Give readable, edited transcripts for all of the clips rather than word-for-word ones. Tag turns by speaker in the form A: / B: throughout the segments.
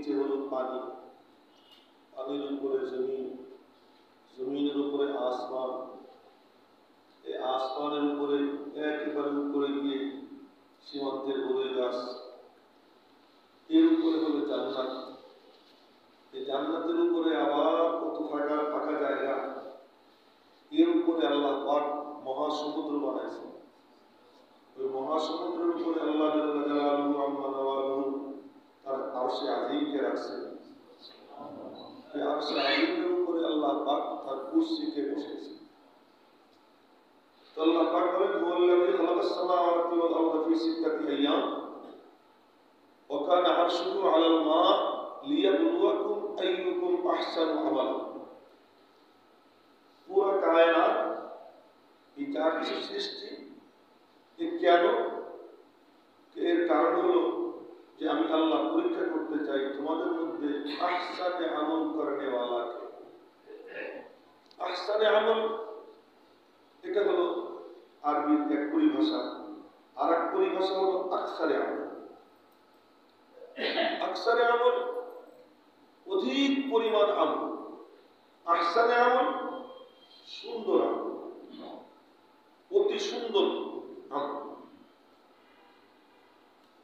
A: নিচে হলো পানি, পানির উপরে জমিন, জমিনের উপরে আসমান, এই আসমানের উপরে একেবারে উপরে গিয়ে সীমান্তের বড়ই গাছ, এর উপরে হলো জান্নাত। এই জান্নাতের উপরে আবার কত ফাঁকা ফাঁকা জায়গা, এর উপরে আল্লাহ পাক মহাসমুদ্র বানাইছেন। ওই মহাসমুদ্রের উপরে আল্লাহ তার আরশে আযীমকে রাখছেন। এই আরশে আযীমের উপরে আল্লাহ পাক তার কুরসিকে বসেছেন। তো আল্লাহ পাক বলেন, হুয়াল্লাযী খালাকাস সামাওয়াতি ওয়াল আরদা ফি সিত্তাতি আইয়াম ওয়া কানা আরশুহু আলাল মা লিয়াবলুয়াকুম আইয়ুকুম আহসানু আমালা। পুরো কায়নাত, এই যা কিছু সৃষ্টি, এ কেন? এর কারণ হলো যে আমি আল্লাহ পরীক্ষা করতে চাই তোমাদের মধ্যে আহসানে আমল করনে ওয়ালাকে। আহসানে আমল এটা হলো আরবির এক পরিভাষা, আর এক পরিভাষা হলো আকসারে আমল। আকসারে আমল অধিক পরিমাণ আমল, আহসানে আমল সুন্দর আমল, অতি সুন্দর আমল।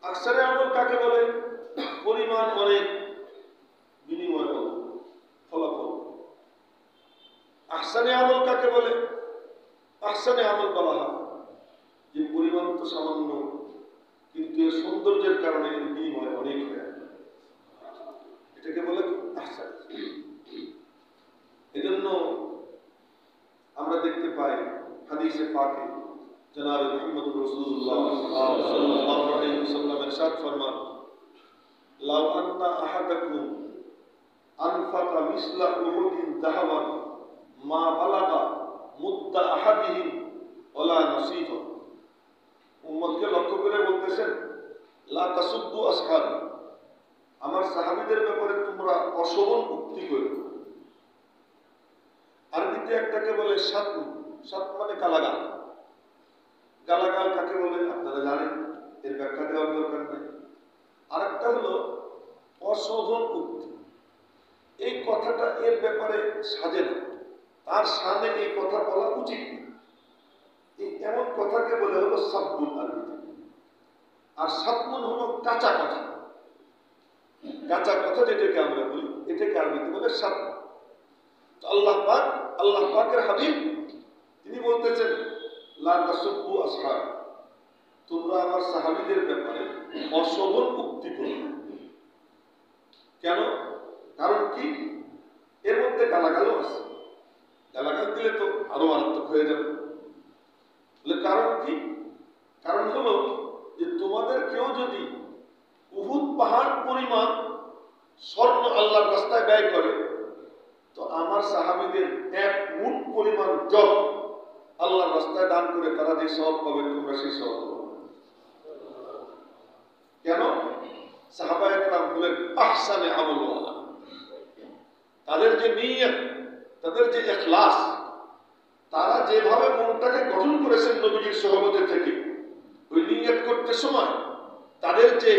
A: আকসারে আমল কাকে বলে? পরিমাণ অনেক, বিনিময় অল্প, ফলাফল। আহসানে আমল কাকে বলে? আহসানে আমল বলা হয় যে পরিমাণ তো সামান্য, কিন্তু এর সৌন্দর্যের কারণে এর বিনিময় অনেক হয়ে যায়, এটাকে বলে আহসান। এজন্য আমরা দেখতে পাই হাদিসে পাকে জনাব মুহাম্মদ রাসূলুল্লাহ সাল্লাল্লাহু আলাইহি ওয়াসাল্লাম ইরশাদ ফরমান, লাউ আন্না আহাদাকুম আনফাকা মিসলা উহুদিন যাহাবান মা বালাগা মুদ্দা আহাদিহিম ওয়ালা নাসীফা। উম্মতকে লক্ষ্য করে বলতেছেন, লা তাসুব্বু আসহাবি, আমার সাহাবীদের ব্যাপারে তোমরা অশোভন উক্তি করো। আরবিতে একটাকে বলে শাতম, শাত মানে গালাগাল। গালাগাল কাকে বলে আপনারা জানেন, এর ব্যাখ্যা দেওয়ার দরকার নেই। আর একটা হলো অশোভন উক্তি। এই কথাটা এর ব্যাপারে সাজে না, তার সামনে এই কথা বলা উচিত না, এই এমন কথাকে বলে হলো সাব্বুল আরবিতে। আর সাতমুন হলো কাঁচা কথা, কাঁচা কথা যেটাকে আমরা বলি, এটাকে আরবিতে বলে সাতমুন। তো আল্লাহ পাক, আল্লাহ পাকের হাবিব তিনি বলতেছেন, লা তাসুব্বু আসহাব, তোমরা আমার সাহাবীদের ব্যাপারে অশোভন উক্তি করো। কেন? কারণ কি? এর মধ্যে গালাগালও আছে, গালাগাল দিলে তো আরো মারাত্মক হয়ে যাবে। কারণ কি? কারণ হলো যে তোমাদের কেউ যদি উহুদ পাহাড় পরিমাণ স্বর্ণ আল্লাহর রাস্তায় ব্যয় করে, তো আমার সাহাবীদের এক মুঠ পরিমাণ জব আল্লাহর রাস্তায় দান করে তারা যে সওয়াব পাবে, তোমরা সেই সওয়াব পাবে। কেন? সাহাবায়ে কেরাম হলেন আহসানে আমল ওয়ালা। তাদের যে নিয়ত, তাদের যে ইখলাস, তারা যেভাবে মনটাকে গঠন করেছেন নবীজির সোহবতে থেকে, ওই নিয়ত করতে সময় তাদের যে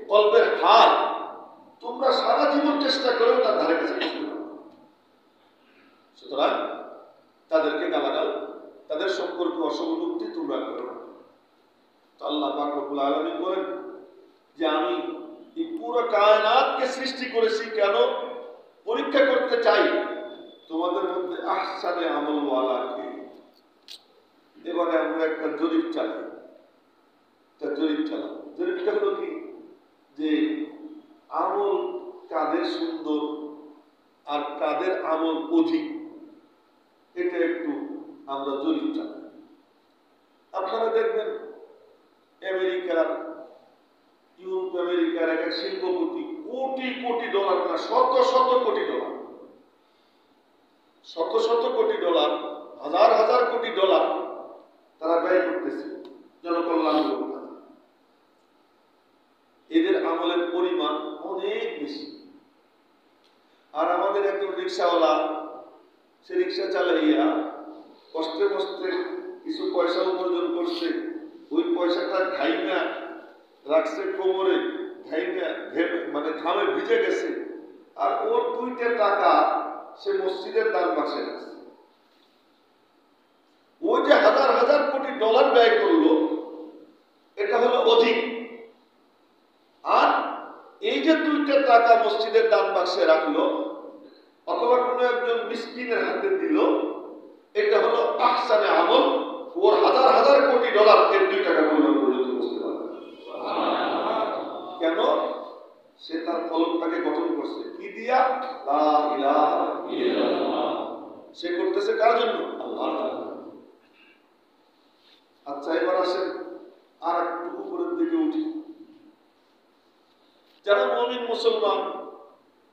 A: কলবের হাল, তোমরা সারা জীবন চেষ্টা করেও তার ধারে কাছে আসবে না। সুতরাং তাদেরকে গালাগাল, তাদের সম্পর্কে অশোভন উক্তি তোমরা করো না। তো আল্লাহ পাক রব্বুল আলামিন বলেন যে আমি এই পুরো কায়নাতকে সৃষ্টি করেছি কেন? পরীক্ষা করতে চাই তোমাদের মধ্যে আহসানে আমল ওয়ালাকে। এবারে আমরা একটা জরিপ চালাই, জরিপটা হলো কি, যে আমল কাদের সুন্দর আর কাদের আমল অধিক, এটা একটু আমরা জরিপ চালাই। আপনারা দেখবেন আমেরিকার, ইউরোপ আমেরিকার এক এক শিল্পপতি কোটি কোটি ডলার না শত শত কোটি ডলার, শত শত কোটি ডলার, হাজার হাজার কোটি ডলার তারা ব্যয় করতেছে জনকল্যাণমূলক কাজে। এদের আমলের পরিমাণ অনেক বেশি। আর আমাদের একজন রিক্সাওয়ালা, সে রিক্সা চালাইয়া কষ্টে কষ্টে কিছু পয়সা উপার্জন করছে, ওই পয়সাটা ঘাইনা রাখছে কোমরে, মানে ঘামে ভিজে গেছে, আর ওর 2টা টাকা সে মসজিদের দান বাক্সে রাখছে। ওই যে হাজার হাজার কোটি ডলার ব্যয় করলো, এটা হলো অধিক। আর এই যে 2টা টাকা মসজিদের দান বাক্সে রাখলো অথবা কোনো একজন মিসকিনের হাতে দিল, এটা হলো আহসানে আমল। ওর হাজার হাজার কোটি ডলার এর 2 টাকা পরিমাণ পর্যন্ত বুঝতে পারবে। কেন? সে তার কলমটাকে গঠন করছে কি দিয়া? লা ইলাহা ইল্লাল্লাহ। সে করতেছে কার জন্য? আল্লাহর জন্য। আচ্ছা, এবার আসেন আর একটু উপরের দিকে উঠি। যারা মুমিন মুসলমান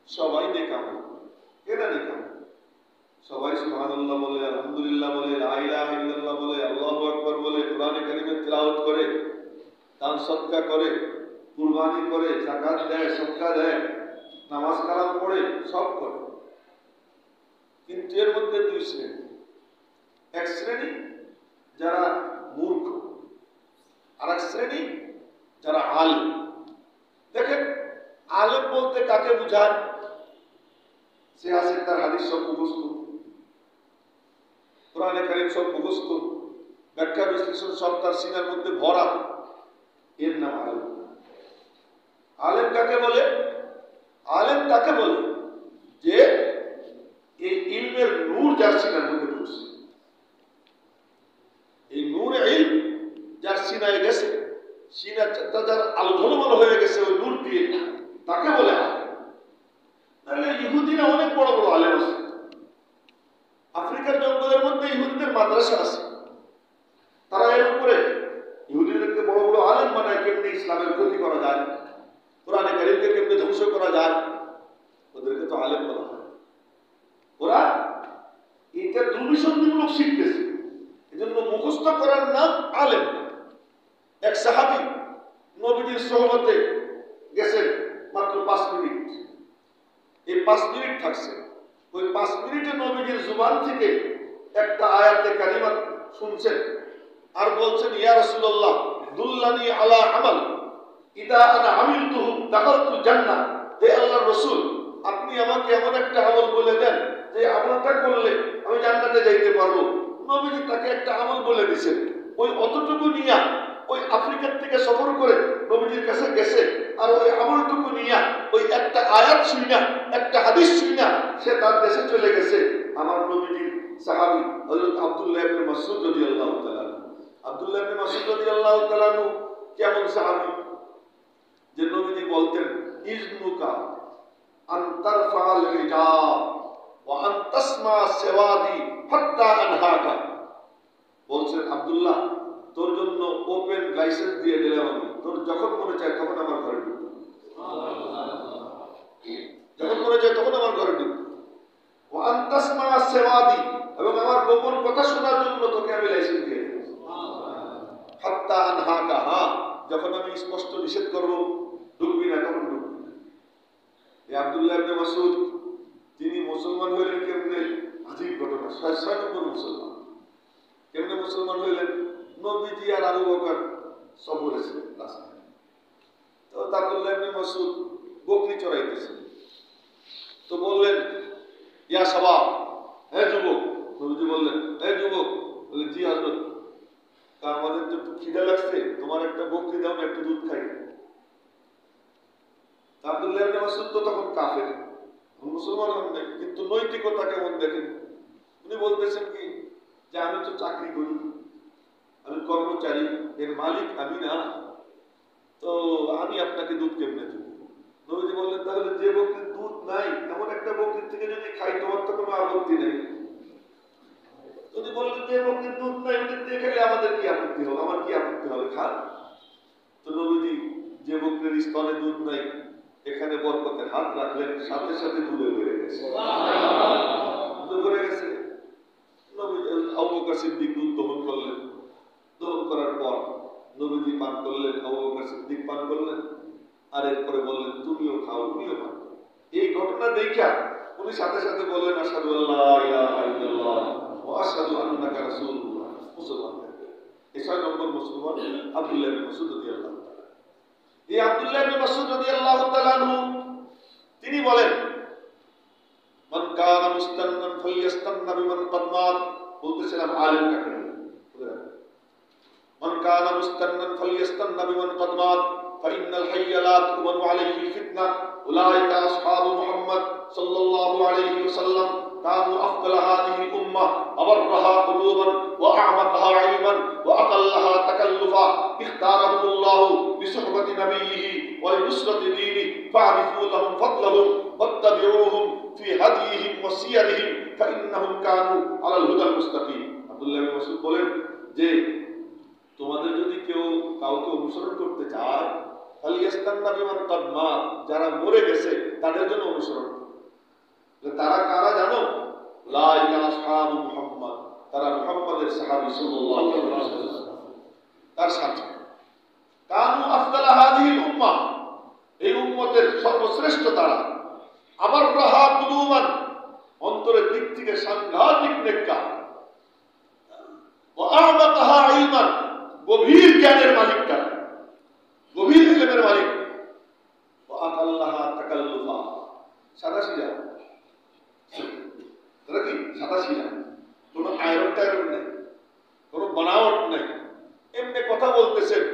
A: সবাই নেকাম, এরা নেকাম, সবাই সুবহানাল্লাহ বলে, আলহামদুলিল্লাহ বলে, লা ইলাহা ইল্লাল্লাহ বলে, আল্লাহু আকবার বলে, কোরআনে কারীমের তিলাওয়াত করে, দান সদকা করে, কুরবানি করে, যাকাত দেয়, সদকা দেয়, নামাজ কালাম পড়ে, সব করে। কিন্তু এর মধ্যে 2 শ্রেণী। এক শ্রেণী যারা মূর্খ, আর এক শ্রেণী যারা আলেম। দেখেন, আলেম বলতে কাকে বুঝায়? সে আছে তার হাদিস সব মুখস্থ, কোরআনে কারীম সব মুখস্থ, ব্যাখ্যা বিশ্লেষণ সব তার সিনার মধ্যে ভরা, এর নাম আলেম। আলেম কাকে বলে? আলেম তাকে বলে যে এই ইলমের নূর যার সিনার মধ্যে ঢুকছে, এই নূর ইলম যার সিনায় গেছে, সিনাটা যার আলো ঝলমল হয়ে গেছে ওই নূর দিয়ে, তাকে বলে আলেম। তাহলে ইহুদিরা অনেক বড় বড় আলেম আছে। আফ্রিকার জঙ্গলের মধ্যে ইহুদিদের মাদ্রাসা আছে। তারা এর উপরে ইহুদিদেরকে বড় বড় আলেম বানায়, কেমনি ইসলামের ক্ষতি করা যায়, কোরআনে কারীমকে কেমনি ধ্বংস করা যায়, ওদেরকে তো আলেম বলা হয়। ওরা এটা দুর্বিসন্ধিমূলক শিখতেছে, এজন্য মুখস্থ করার নাম আলেম। এক সাহাবী নবীজির সোহবতে গেছেন মাত্র 5 মিনিট। এই 5 মিনিট থাকছে, ওই 5 মিনিটে নবীজির জুবান থেকে একটা আয়াতে কারিমা শুনছেন আর বলছেন, ইয়া রাসূলুল্লাহ দুল্লানি আলা আমাল ইদা আনা আমিলতুহু দাখালতুল জান্নাহ। হে আল্লাহর রাসূল, আপনি আমাকে এমন একটা আমল বলে দেন যে আমলটা করলে আমি জান্নাতে যাইতে পারবো। নবীজি তাকে একটা আমল বলে দিয়েছেন। ওই অতটুকু নিয়া ওই আফ্রিকার থেকে সফর করে নবীজির কাছে গেছে, আর ওই আমলটুকু নিয়া ওই একটা আয়াত শুইনা, একটা হাদিস শুইনা সে তার দেশে চলে গেছে। আমার নবীজির সাহাবী হযরত আব্দুল্লাহ ইবনে মাসউদ রাদিয়াল্লাহু তাআলা। আব্দুল্লাহ ইবনে মাসউদ রাদিয়াল্লাহু তাআলা কেমন সাহাবী যে নবীজি বলতেন, ইজনুকা আন তারফাল হিজাব ওয়া আন তাসমা সাওয়াদি হাত্তা আনহাকা। বলছেন, আব্দুল্লাহ তোর জন্য ওপেন লাইসেন্স দিয়ে দিলাম আমি, তোর যখন মনে চায় তখন আমার ঘরে ঢুক, যখন মনে চায় তখন আমার ঘরে ঢুক। ওয়া আন তাসমা সাওয়াদি, এবং আমার গোপন কথা শোনার জন্য তোকে আমি লাইসেন্স দিয়ে দেব। হাত্তা আনহাকা, হ্যাঁ যখন আমি স্পষ্ট নিষেধ করব ঢুকবি না, তখন ঢুকবি না। এই আব্দুল্লাহ ইবনে মাসউদ তিনি মুসলমান হইলেন কেমনে? আজীব ঘটনা। 6 নম্বর মুসলমান। কেমনে মুসলমান হইলেন? নবীজি আর আবু বকর সফরে ছিলেন রাস্তায়। তো আব্দুল্লাহ ইবনে মাসউদ বকরি চড়াইতেছেন, তো বললেন, ইয়া শাবাব, হে যুবক। নবীজি বললেন, হে যুবক। বললেন, জি হযরত। আমাদের তো একটু খিদে লাগছে, তোমার একটা বকরি দাও না, একটু দুধ খাই। আব্দুল্লাহ ইবনে মাসউদ তো তখন কাফের, মুসলমান হন নাই, কিন্তু নৈতিকতা কেমন দেখেন। উনি বলতেছেন কি যে আমি তো চাকরি করি, আমি কর্মচারী, এর মালিক আমি না, তো আমি আপনাকে দুধ কেমনে দেব? নবীজি বললেন, তাহলে যে বকরির দুধ নাই এমন একটা বকরির থেকে যদি খাই তোমার তো কোনো আপত্তি নেই। যদি বললেন যে বকরির দুধ নাই, ওদের দিয়ে খেলে আমাদের কি আপত্তি হবে? আমার কি আপত্তি হবে? খান। তো নবীজি যে বকরির স্তনে দুধ নাই এখানে বরকতে হাত রাখলেন, সাথে সাথে দুধে ভরে গেছে। দুধে ভরে গেছে। নবীজি আবু বকর সিদ্দিক দুধ দহন করলেন। দহন করার পর নবীজি পান করলেন, আবু বকর সিদ্দিক পান করলেন, আর এরপরে বললেন, তুমিও খাও, তুমিও পান। এই ঘটনা দেখা উনি সাথে সাথে বললেন, আশহাদু আল্লা ইলাহা ইল্লাল্লাহ ওয়া আশহাদু আন্নাকা রাসূলুল্লাহ। মুসলমান হয়ে গেলেন। এই 6 নম্বর মুসলমান আব্দুল্লাহ ইবনে মাসউদ রাদিয়াল্লাহু তাআলা। এই আব্দুল্লাহ ইবনে মাসউদ রাদিয়াল্লাহু তাআলা আনহু তিনি বলেন, মান কানা মুস্তান্নান ফালইস্তান্না বিমান ক্বাদ মাত। বলতেছিলাম আলেম কাকে বলে? মান কানা মুস্তান্নান ফালইস্তান্না বিমান ক্বাদ মাত ফাইন্নাল হাইয়া লা তুমানু আলাইহি ফিতনাহ উলাইকা আসহাবু মুহাম্মদ সাল্লাল্লাহু আলাইহি ওয়াসাল্লাম কানু আফদাল হাদিহি উম্মাহ আবররাহা কুলুবান ওয়া আ'মাকাহা ইলমান ওয়া আকাল্লাহা তাকাল্লুফা ইখতারাহুমুল্লাহু বিসুহবাতি নাবিয়িহি ওয়া লিনুসরাতি দীনিহি ফা'রিফু লাহুম ফাদলাহুম ওয়াত্তাবিউহুম ফি হাদিয়িহিম ওয়া সিয়ারিহিম ফাইন্নাহুম কানু আলাল হুদাল মুস্তাকিম। আব্দুল্লাহ ইবনে মাসউদ বলেন যে তোমাদের যদি কেউ কাউকে অনুসরণ করতে চায়, ফালিয়াস্তান্না বিমান ক্বাদ মাত, যারা মরে গেছে তাদের জন্য অনুসরণ করো। তারা কারা জানো? লাইকা আসহাবু মুহাম্মদ, তারা মুহাম্মাদের সাহাবী সাল্লাল্লাহু আলাইহি ওয়াসাল্লাম, তার সাথে। কানু আফদাল হাদিহিল উম্মাহ, এই উম্মতের সর্বশ্রেষ্ঠ তারা। আবার রাহা কুলুবান, অন্তরের দিক থেকে সাংঘাতিক নেককার। ওয়া আ'মাকাহা ইলমান, গভীর জ্ঞানের মালিক তারা, গভীর ইলমের মালিক। ওয়া আকাল্লাহা তাকাল্লুফা, সাদাসিধা। তারা কি সাদাসিধা, কোনো আয়রন টায়রন নেই, কোনো বানাওয়াট নেই, এমনি কথা বলতেছেন।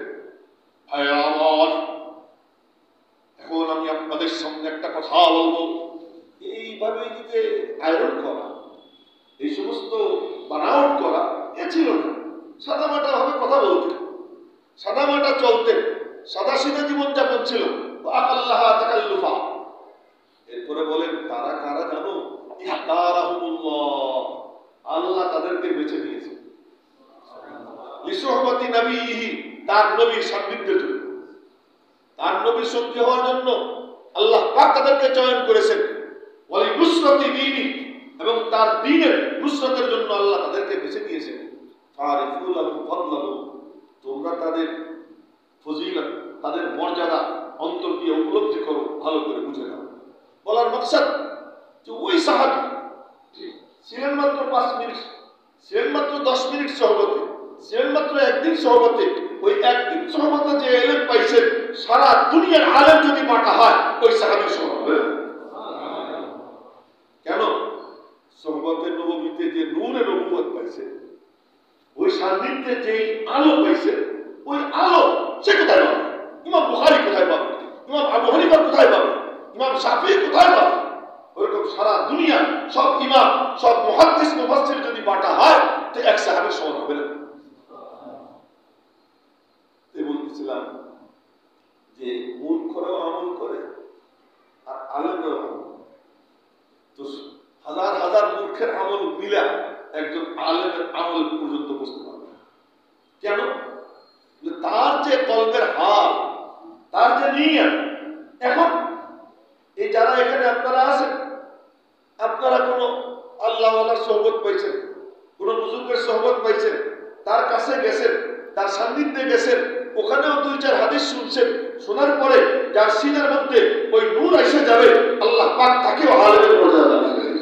A: আমার এখন আমি আপনাদের সামনে একটা কথা বলবো, এইভাবে যে আয়রন করা, এই সমস্ত বানাওয়াট করা এ ছিল না। সাদামাটা ভাবে কথা বলতেন, সাদামাটা চলতেন, সাদাসিধা জীবনযাপন ছিল। আকাল্লাহা তাকাল্লুফা। এরপরে বলেন তারা কারা জানো? ইখতারাহুমুল্লাহ, আল্লাহ তাদেরকে বেছে নিয়েছে। লিসুহবাতি নাবিয়িহি, তার নবীর সান্নিধ্যের জন্য, তার নবীর সঙ্গী হওয়ার জন্য আল্লাহ পাক তাদেরকে চয়ন করেছেন। ওয়া লিনুসরাতি দীনিহি, এবং তার দ্বীনের নুসরতের জন্য আল্লাহ তাদেরকে বেছে নিয়েছেন। ফারিফু লাহুম ফাদলাহুম, তোমরা তাদের ফজিলত, তাদের মর্যাদা অন্তর দিয়ে উপলব্ধি করো, ভালো করে বুঝে নাও। বলার মাকসাদ যে ওই সাহাবী ছিলেন মাত্র 5 মিনিট, ছিলেন মাত্র 10 মিনিট সহবতে, ছিলেন মাত্র একদিন সহবতে। ওই একদিন সহবতে যে ইলম পাইছেন, সারা দুনিয়ার আলেম যদি পাঠা হয় ওই সাহাবীর সমান হবে। কেন? সহবতে নববীতে যে নূরে নবুয়ত পাইছে, ওই সান্নিধ্যে যেই আলো পাইছে, ওই আলো সে কোথায় পাবে? ইমাম বুখারী কোথায় পাবে? ইমাম আবু হানিফা কোথায় পাবে? ইমাম শাফিঈ কোথায় পাবে? ওরকম সারা দুনিয়া সব ইমাম, সব মুহাদ্দিস মুফাসসির যদি বাটা হয় তো এক সাহাবীর সমান হবে না। এই বলতেছিলাম যে মূর্খরাও আমল করে আর আলেমরাও আমল করে। তো হাজার হাজার মূর্খের আমল মিলা একজন আলেমের আমল পর্যন্ত বুঝতে পারবে না। কেন? তার যে কলবের হাল, তার যে নিয়ত। এখন এই যারা এখানে আপনারা আছেন, আপনারা কোনো আল্লাহওয়ালার সোহবত পাইছেন, কোন বুজুর্গের সোহবত পাইছেন, তার কাছে গেছেন, তার সান্নিধ্যে গেছেন, ওখানেও 2-4 হাদিস শুনছেন, শোনার পরে যার সিনার মধ্যে ওই নূর এসে যাবে, আল্লাহ পাক তাকেও আলেমের মর্যাদা দেবেন।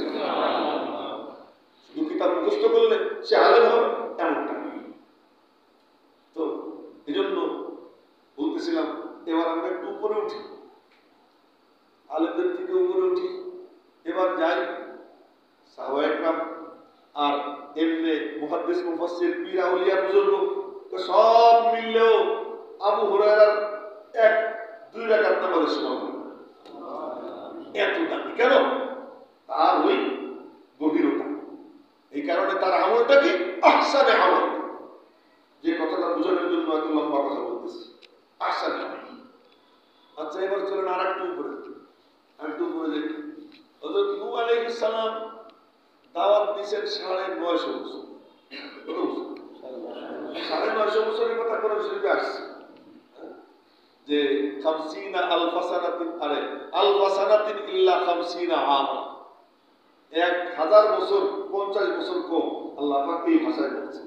A: শুধু কিতাব মুখস্থ করলে সে আলেম হবে এমনটা। তো এই জন্য বলতেছিলাম, এবার আমরা একটু উপরে উঠি, আলেমদের থেকে উপরে উঠি। এবার যাই সাহাবায়ে কেরাম আর এমনি মুহাদ্দিস মুফাসসির পীর আউলিয়া বুজুর্গ সব মিললেও আবু হুরায়রার 1-2 রাকাত নামাজের সমান হবে না। এত দামি কেন? তার ওই গভীরতা। এই কারণে তার আমলটা কি আহসানে আমল। যে কথাটা বোঝানোর জন্য এত লম্বা কথা বলতেছি, আহসানে আমল। আচ্ছা, এবার চলেন আর একটু উপরে, একটু উপরে দেখি। হযরত নূহ আলাইহিস সালাম দাওয়াত দিয়েছেন 950 বছর। কত বছর? 950 বছরের কথা কোরআন শরীফে আসছে যে 50 আলফা সানাতিন, আরে আলফা সানাতিন ইল্লা 50 আমা, 1000 বছর 50 বছর কম। আল্লাহ পাক এই ভাষায় বলছেন।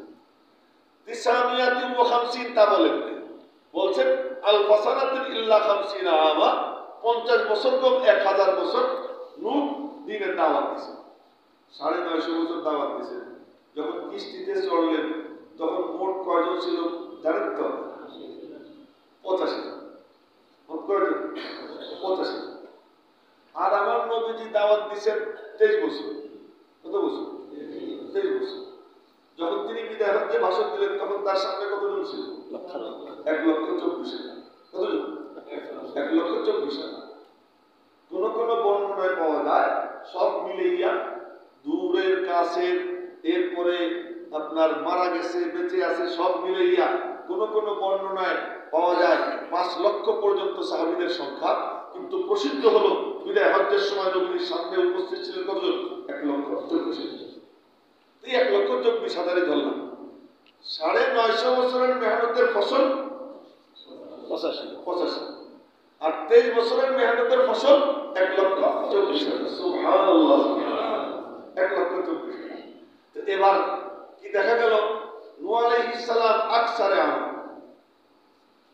A: 950 তা বলেন, বলছেন আলফা সানাতিন ইল্লা 50 আমা, 50 বছর কম 1000 বছর নূহ দ্বীনের দাওয়াত দিয়েছেন। 950 বছর দাওয়াত দিয়েছেন। যখন কিস্তিতে চড়লেন তখন মোট কয়জন ছিল জানেন তো? 85 জন। দিচ্ছেন 23 বছর। কত বছর? 23 বছর। যখন তিনি বিদায় হজ্জে ভাষণ দিলেন তখন তার সামনে কতজন ছিল? 1,24,000। কতজন? 1,24,000। কোন কোন বর্ণনায় পাওয়া যায় সব মিলিয়া দূরের কাছের, এরপরে আপনার মারা গেছে, বেঁচে আছে, সব মিলিয়া কোন কোন বর্ণনায় পাওয়া যায় 5 লক্ষ পর্যন্ত সাহাবীদের সংখ্যা। কিন্তু প্রসিদ্ধ হলো বিদায় হজ্জের সময় নবীর সামনে উপস্থিত ছিলেন কতজন? 1,24,000। এই 1,24,000 ধরলাম। 950 বছরের মেহনতের ফসল 85, আর 23 বছরের মেহনতের ফসল 1,24,000। সুবহানাল্লাহ, 1,24,000। তো এবার কি দেখা গেল? নূহ আলাইহিস সালাম আকসারে আমল,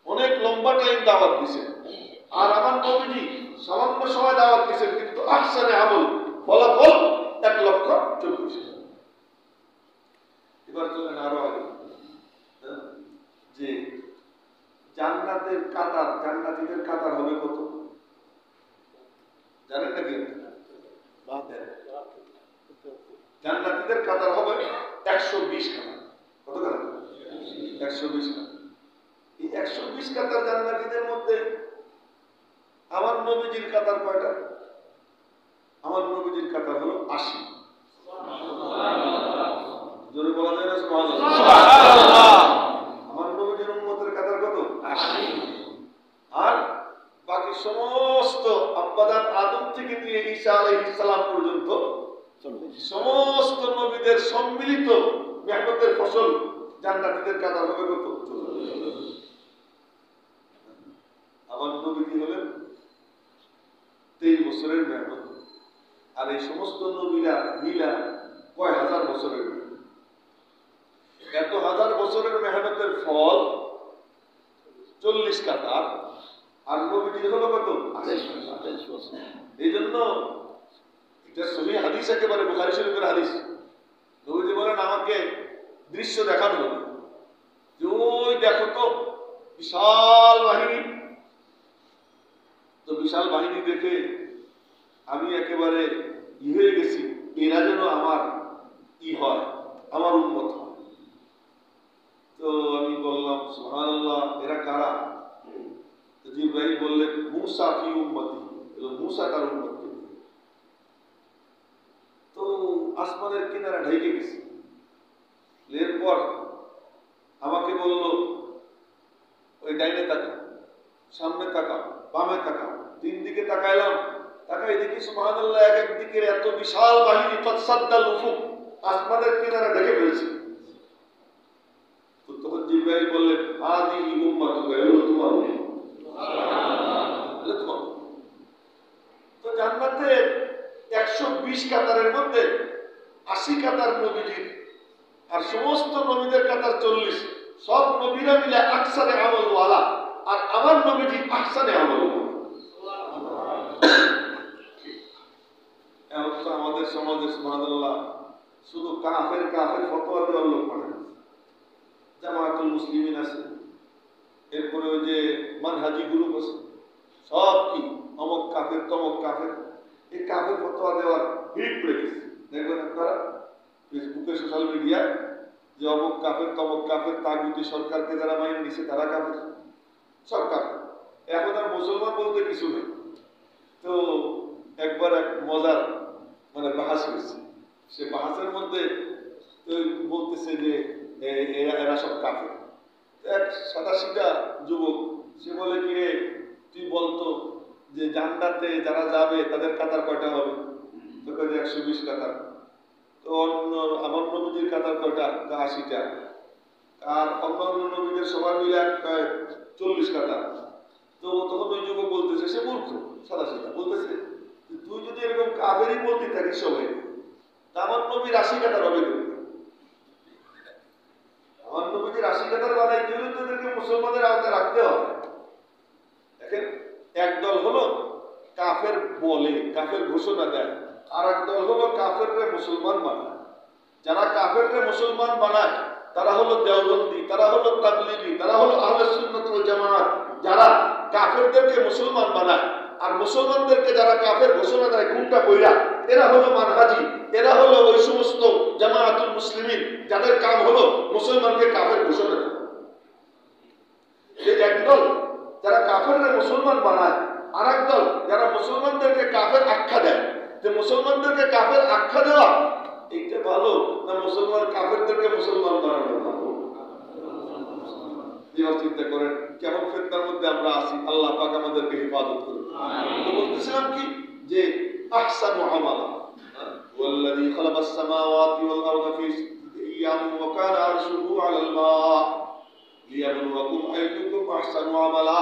A: অনেক লম্বা টাইম দাওয়াত দিয়েছেন, আর আমার নবীজি সামান্য সময় দাওয়াত দিয়েছেন, কিন্তু আকসারে আমল, ফলাফল 1,24,000। এবার চলেন আরো আগে, যে জান্নাতের কাতার, জান্নাতীদের কাতার হবে কত জানেন নাকি? জান্নাতীদের কাতার হবে 120 কাতার। কত কাতার? 120 কাতার। এই 120 কাতার জান্নাতীদের মধ্যে আমার নবীজির কাতার কয়টা? আমার নবীজির কাতার হলো 80। জোরে বলা যায় না সুবহানাল্লাহ? আমার নবীজির উম্মতের কাতার কত? 80। আর বাকি সমস্ত আব্বাদান আদম থেকে নিয়ে ঈসা আলাইহিস সালাম পর্যন্ত সমস্ত নবীদের সম্মিলিত মেহনতের ফসল জান্নাতীদের কাতার হবে কত? 40। আমার নবীজি হলেন 23 বছরের মেহনত, আর এই সমস্ত নবীরা মিলা কয় হাজার বছরের মেহনত। এত হাজার বছরের মেহনতের ফল 40 কাতার, আর নবীজি হলো কত? 28 বছর। এই জন্য এটা সহিহ হাদিস, একেবারে বুখারী শরীফের হাদিস। নবীজি বলেন, আমাকে দৃশ্য দেখানো হলো যে ওই দেখো তো বিশাল বাহিনী। তো বিশাল বাহিনী দেখে আমি একেবারে হয়ে গেছি, এরা যেন আমার হয়, আমার উম্মত হয়। তো আমি বললাম সুবহানাল্লাহ, এরা কারা? তো জিবরাইল বললেন, মূসা ফি উম্মতি, মূসা তার উম্মত। তো আসমানের কিনারা ঢেকে গেছে। এরপর আমাকে বলল, ওই ডাইনে তাকাও, সামনে তাকাও, বামে তাকাও। 3 দিকে তাকাইলাম, তাকাই দেখি সুবহানাল্লাহ, এক দিকে এত বিশাল বাহিনী, তাসাদ্দাল উফুক, আসমানের কিনারা ঢেকে ফেলছে। তো তখন জিবরাইল বললেন, হাদিহি উম্মাতুকা, এগুলো তোমার উম্মত। তো জান্নাতে 120 কাতারের মধ্যে 80 কাতার নবীজির, আর সমস্ত নবীদের কাতার 40। সব নবীরা মিলে আকসারে আমল ওয়ালা, আর আমার নবীজি আহসানে আমল। এখন তো আমাদের সমাজে সুবহানাল্লাহ শুধু কাফের কাফের ফতোয়া দেওয়ার লোক মানে জামায়াতুল মুসলিমিন আছে, এরপরে ওই যে মানহাজি গ্রুপ আছে, সব কি অমক কাফের তমক কাফের, এই কাফের ফতোয়া দেওয়ার ভিড় পড়ে গেছে। দেখবেন আপনারা ফেসবুকে, সোশ্যাল মিডিয়ায়, যে অমক কাফের তমক কাফের, তাগুতি সরকারকে যারা মাইন নিছে তারা কাফের, সব কাফের। এখন আর মুসলমান বলতে কিছু নেই। তো একবার এক মজার মানে বাহাস হয়েছে, সে বাহাসের মধ্যে বলতেছে যে এরা সব কাফের। এক 87টা যুবক, সে বলে, কি রে তুই বলতো যে জান্নাতে যারা যাবে তাদের কাতার কয়টা হবে? তো কয় 120 কাতার। তো অন্য আমার নবীজির কাতার কয়টা? 80টা। আর অন্যান্য নবীদের সবার মিলে 40 কাতার। তো তখন ওই যুবক বলতেছে, সে মূর্খ, 87টা, বলতেছে তুই যদি এরকম কাফেরই বলতে থাকিস সবাই, তা আমার নবীর 80 কাতার হবে কেন? আমার নবীজির 80 কাতার বানাইতে হলে তাদেরকে মুসলমানদের আওতায় রাখতে হবে। দেখেন, একদল হলো কাফের বলে, কাফের ঘোষণা দেয়, আর একদল হলো কাফেররে মুসলমান বানায়। যারা কাফেররে মুসলমান বানায় তারা হলো দেওবন্দি, তারা হলো তাবলিগি, তারা হলো আহলে সুন্নাত ওয়াল জামাত। যারা কাফেরদেরকে মুসলমান বানায়, আর মুসলমানদেরকে যারা কাফের ঘোষণা দেয় ঘুমটা বইরা, এরা হলো মানহাজি, এরা হলো ওই সমস্ত জামায়াতুল মুসলিমিন যাদের কাম হলো মুসলমানকে কাফের ঘোষণা দেয়। একদল যারা কাফেররা মুসলমান বানায়, আর একদল যারা মুসলমানদেরকে কাফের আখ্যা দেয়। যে মুসলমানদেরকে কাফের আখ্যা দেওয়া এইটা ভালো না মুসলমান কাফেরদেরকে মুসলমান বানানো ভালো? চিন্তা করেন কেমন ফিতনার মধ্যে আমরা আছি। আল্লাহ পাক আমাদেরকে হেফাজত করুন। তো বলতেছিলাম কি যে আহসানু আমালা ওয়াল্লাযী খালাকাস সামাওয়াতি ওয়াল আরদা ফি আইয়ামিন ওয়া কানা আরশুহু আলাল মা লিয়াবলুয়াকুম আইয়ুকুম আহসানু আমালা।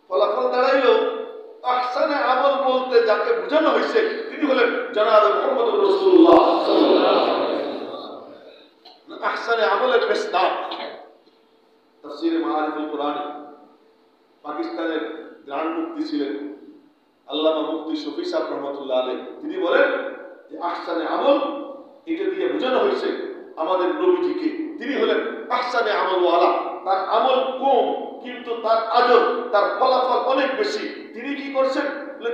A: ফলাফল দাঁড়াইলো আহসানে আমল বলতে যাকে বোঝানো হয়েছে তিনি হলেন জনাব মুহাম্মদুর রাসূলুল্লাহ সাল্লাল্লাহু আলাইহি ওয়াসাল্লাম। আহসানে আমলের মিসদাক তাফসীরে মাআরিফুল কুরআন পাকিস্তানের গ্র্যান্ড মুফতি ছিলেন আল্লামা মুফতি শফি সাহেব রহমাতুল্লাহ আলাইহি। তিনি বলেন যে আহসানে আমল এটা দিয়ে বোঝানো হয়েছে আমাদের নবীজিকে। তিনি হলেন আহসানে আমলওয়ালা। তার আমল কম কিন্তু তার আজর, তার ফলাফল অনেক বেশি। তিনি কি করছেন?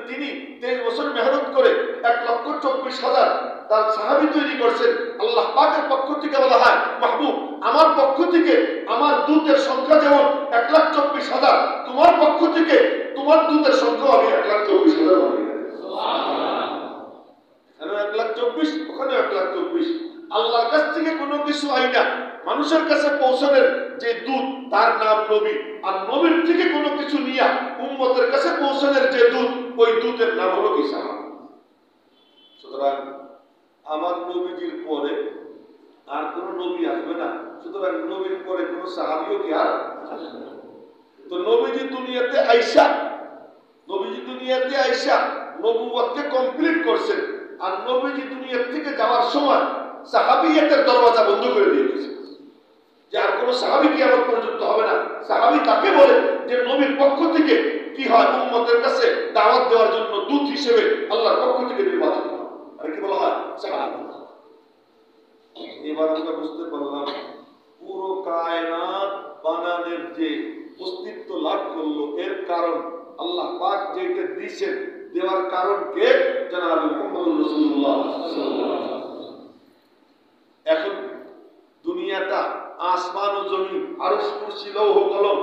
A: তিনি 23 বছর মেহনত করে 1,24,000 তার সাহাবী তৈরি করছেন। আল্লাহ পাকের পক্ষ থেকে বলা হয়, মাহবুব আমার পক্ষ থেকে আমার দূতের সংখ্যা যেমন 1,24,000, তোমার পক্ষ থেকে তোমার দূতের সংখ্যা আমি 1,24,000 বানিয়ে দেব। সুবহানাল্লাহ। এখানে 1,24,000, ওখানে 1,24,000। আল্লাহর কাছ থেকে কোনো কিছু হয় না, মানুষের কাছে পৌঁছানোর যে দূত তার নাম নবী, আর নবীর থেকে কোনো কিছু নিয়া উম্মতের কাছে পৌঁছানোর যে দূত ওই দূতের নাম হলো কি সাহাবী। সুতরাং আমার নবীজির পরে আর কোনো নবী আসবে না, সুতরাং নবীর পরে কোনো সাহাবীও কি আর আসবে না। তো নবীজি দুনিয়াতে আইসা নবুয়তকে কমপ্লিট করছেন, আর নবীজি দুনিয়া থেকে যাওয়ার সময় সাহাবিয়তের দরওয়াজা বন্ধ করে দিয়ে গেছে যে আর কোনো সাহাবী কিয়ামত পর্যন্ত হবে না। সাহাবী তাকে বলে যে নবীর পক্ষ থেকে কি হয়, উম্মতের কাছে দাওয়াত দেওয়ার জন্য দূত হিসেবে আল্লাহর পক্ষ থেকে নির্বাচিত হয়, আর কি বলা হয় সাহাবী। এবার আমরা বুঝতে পারলাম পুরো কায়নাত বানানোর যে অস্তিত্ব লাভ করলো এর কারণ আল্লাহ পাক যেটা দিয়েছেন, দেওয়ার কারণ কে? জনাব মুহাম্মদুর রাসূলুল্লাহ সাল্লাল্লাহু আলাইহি ওয়াসাল্লাম। এখন দুনিয়াটা আসমান ও জমিন আরশ কুরসি লৌহ কলম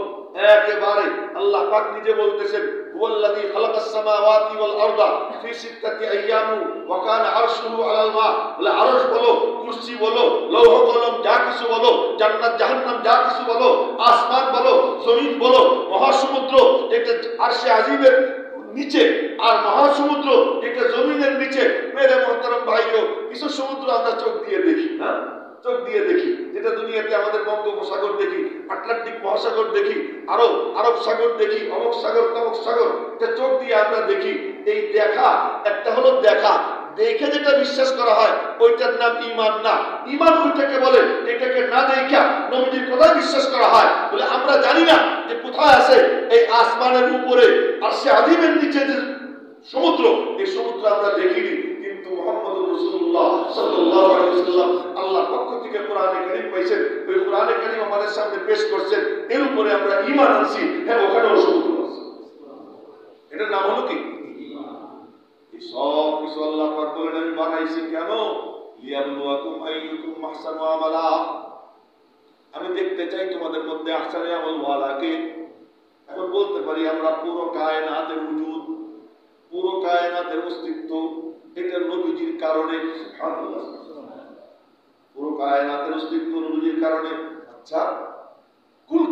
A: একেবারে আল্লাহ পাক নিজে বলতেছেন হুয়াল্লাযী খালাকাস সামাওয়াতি ওয়াল আরদা ফি সিত্তাতি আইয়ামিন ওয়া কানা আরশুহু আলাল মা। বলে আরশ বলো, কুরসি বলো, লৌহ কলম যা কিছু বলো, জান্নাত জাহান্নাম যা কিছু বলো, আসমান বলো, জমিন বলো, মহাসমুদ্র এটা আরশে আজিমের নিচে আর মহাসমুদ্র এটা জমিনের নিচে। মেরে মুহতারাম ভাইও কিছু সমুদ্র আমরা চোখ দিয়ে দেখি না, চোখ দিয়ে দেখি, যেটা দুনিয়াতে আমাদের বঙ্গোপসাগর দেখি, আটলান্টিক মহাসাগর দেখি, আরব সাগর দেখি, অমুক সাগর তমুক সাগর, এটা চোখ দিয়ে আমরা দেখি। এই দেখা একটা হলো দেখা, দেখে যেটা বিশ্বাস করা হয় ওইটার নাম ঈমান না। ঈমান ওইটাকে বলে এটাকে না দেখা নবীজির কথা বিশ্বাস করা হয়। বলে আমরা জানি না যে কোথায় আছে এই আসমানের উপরে আরশে আজিমের নিচে যে সমুদ্র, এই সমুদ্র আমরা দেখিনি, কিন্তু মুহাম্মদুর রাসূলুল্লাহ সাল্লাল্লাহু আলাইহি ওয়াসাল্লাম আল্লাহর পক্ষ থেকে কোরআনে কারীম পাইছেন, ওই কোরআনে কারীম আমাদের সামনে পেশ করছেন, এর উপরে আমরা ঈমান আনছি। হ্যাঁ, ওখানেও সমুদ্র আছে, এটার নাম হলো কি ঈমান। এই সব কিছু আল্লাহ পাক বলেন আমি বানাইছি কেন? লিয়াবলুয়াকুম আইয়ুকুম আহসানু আমালা। আমি দেখতে চাই তোমাদের মধ্যে আহসানে আমল ওয়ালাকে। এখন বলতে পারি আমরা পুরো কায়নাতের উজুদ, পুরো কায়নাতের অস্তিত্ব এটা নবীজির কারণে। সুবহানাল্লাহ, পুরো কায়নাতের অস্তিত্ব নবীজির কারণে। আচ্ছা, কুল